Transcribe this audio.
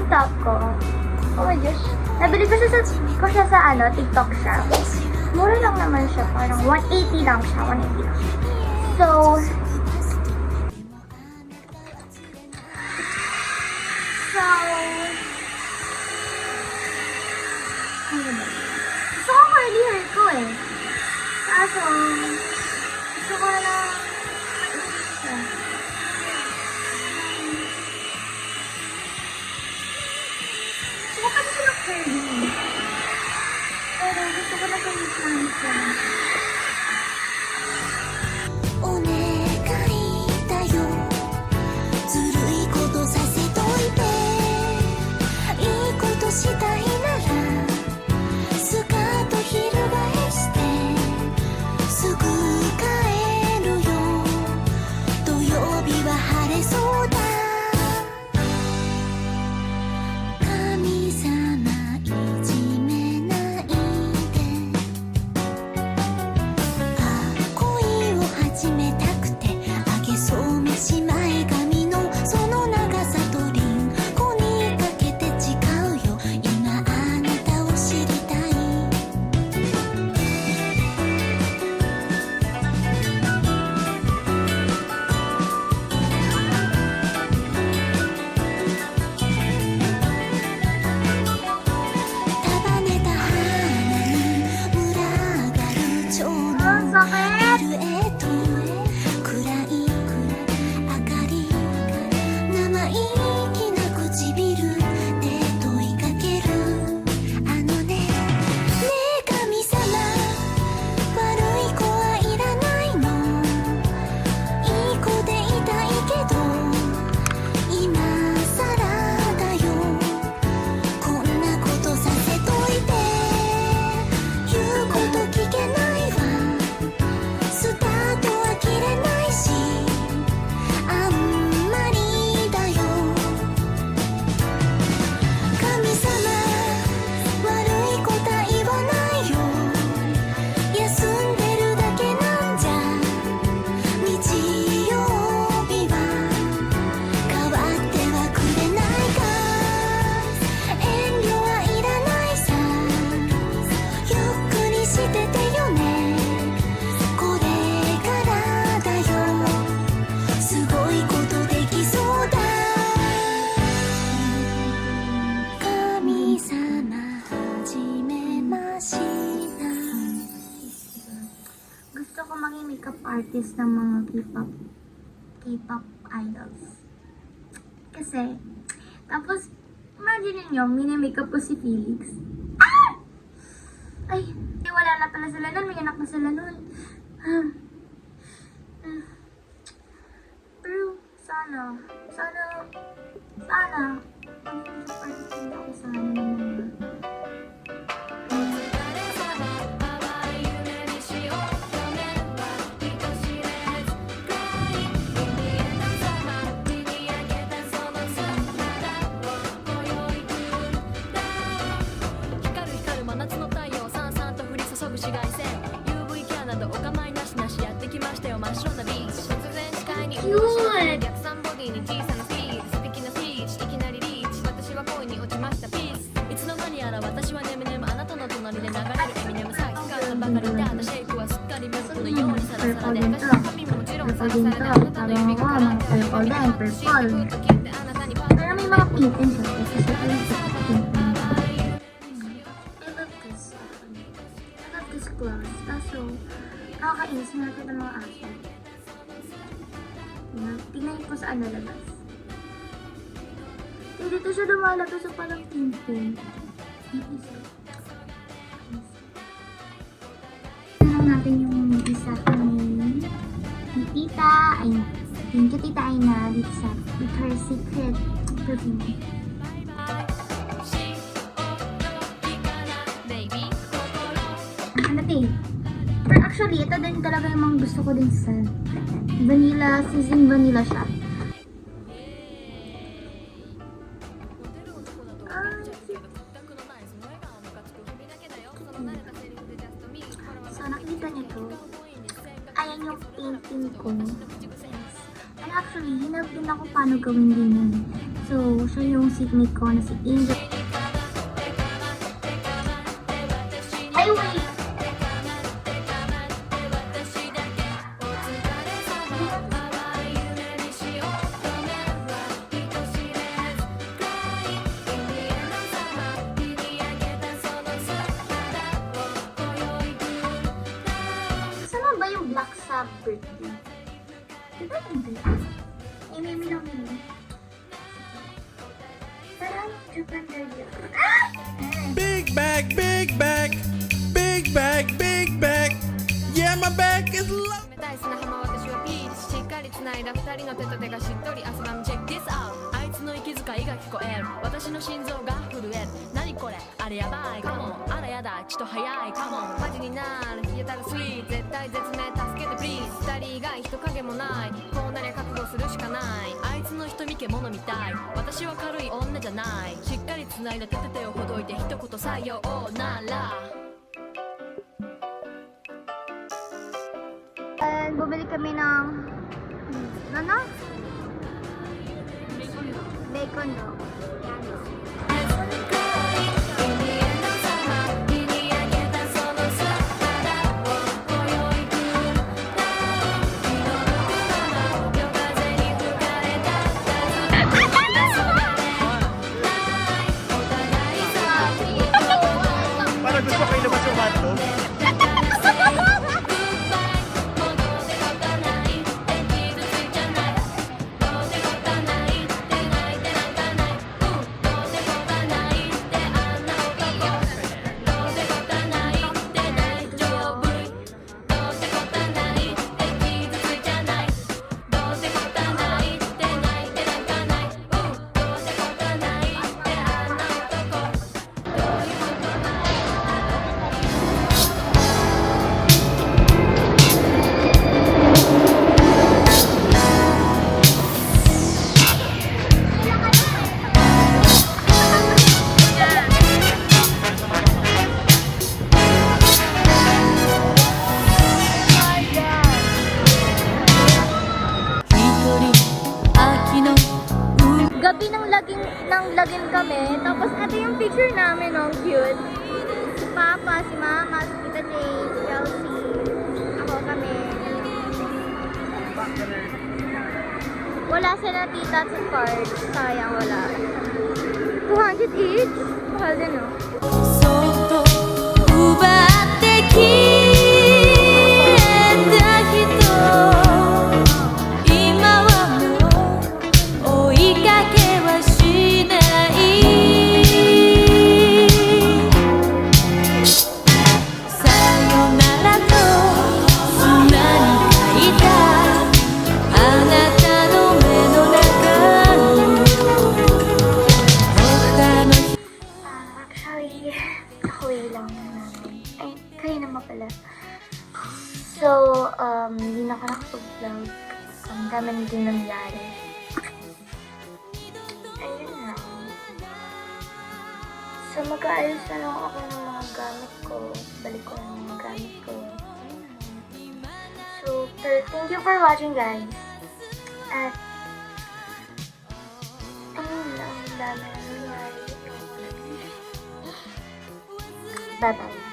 TikTok ko. Oh my gosh. Nabili ko siya sa TikTok shop. Mura lang naman siya. Parang 180 lang siya. 180 lang. So, gusto ko curly hair ko eh. Kaso, gusto ko na gusto ko kasi sila curly. Pero gusto ko na curly siya. お願いだよずるいことさせといていいことしたいならスカート翻してすぐ帰るよ土曜日は晴れそうだ神様いじめないで恋を始めたくてあげそうめし前髪のその長さとリンゴにかけて誓うよ今あなたを知りたい束ねた花に群がる蝶の Ang sakit! シルエット暗い明かり生意気な唇で問いかけるねえ神様悪い子はいらないのいい子でいたいけど今さらだよこんなことさせといて言うこと聞けないわスタートは切れないしあんまりだよ神様悪い答えはないよ休んでるだけなんじゃ日曜日は変わってはくれないか遠慮はいらないさゆっくりしててよねこれからだよすごいことできそうだ神様はじめました Gusto ko maging makeup artist ng mga K-pop idols. Kasi, tapos, imagine nyo, mini-makeup ko si Felix. Ah! Ay, wala na pala sila nun, may anak na sila nun. Pero, sana, maging makeup artist din ako sana naman. Purple din to. Purple din to. Sabi mo ko, mga purple din. Purple. Pero may mga pink din siya. Kasi siya pala sa pink din. I love this. I love this gloss. Kaso, nakakainis na natin ng mga aso. Tingnan ko saan nalabas. Dito siya lumalabas sa parang pink-pink. Natin yung isa ni Tita Aina. Thank you, Tita Aina, dito sa Victoria's Secret perfume. Ano ito Pero actually, ito din talaga yung mga gusto ko din sa vanilla, seasoned vanilla siya. So, nakita niyo to. Ayan yung painting ko. And actually, hinap din ako paano gawin din yun. So, siya yung seatmate ko na si Angel. Ay, wait! Kasama ba yung Black Sabbath birthday? Diba hindi? Eh, may minang yun. Parang Japan radio. Big bag, big bag, big bag, big bag. Yeah, my bag is low. 大好きな浜私はピーチしっかりつないだ二人の手と手がしっとり朝晩チェック This out あいつの息遣いが聞こえる私の心臓が震える何これあれやばいかもあらやだちょっと早いかもマジになる冷えたらスイート絶対絶命助けてプリーズ二人以外人影もないこうなりゃ覚悟するしかないあいつの瞳獣みたい私は軽い女じゃないしっかりつないだ手と手をほどいて一言採用ならBumili kami ng ano? Bacon dog. Parang gusto ko ilabas yung hotdog. Gabi nang lagim kami, tapos ito yung picture namin, oh, cute. Si Papa, si Mama, si Tita Jane, si Chelsea, ako kami. Wala sila tita sa card, sayang wala. 200 each? Mahal din, oh. そっと奪ってきた人今はもう追いかけはしないさよならと砂に書いたあなたの目の中に他の Actually, ako lang namin. Ay, kayo naman pala. So, hindi na ako nakapag-vlog. Ang dami na din nangyari. Ayun lang. So, mag-aayos na lang ako ng mga gamit ko. Balik ko ng mga gamit ko. Ayun lang. So, thank you for watching, guys. At, ayun lang. Ang dami na nangyari. Bye-bye.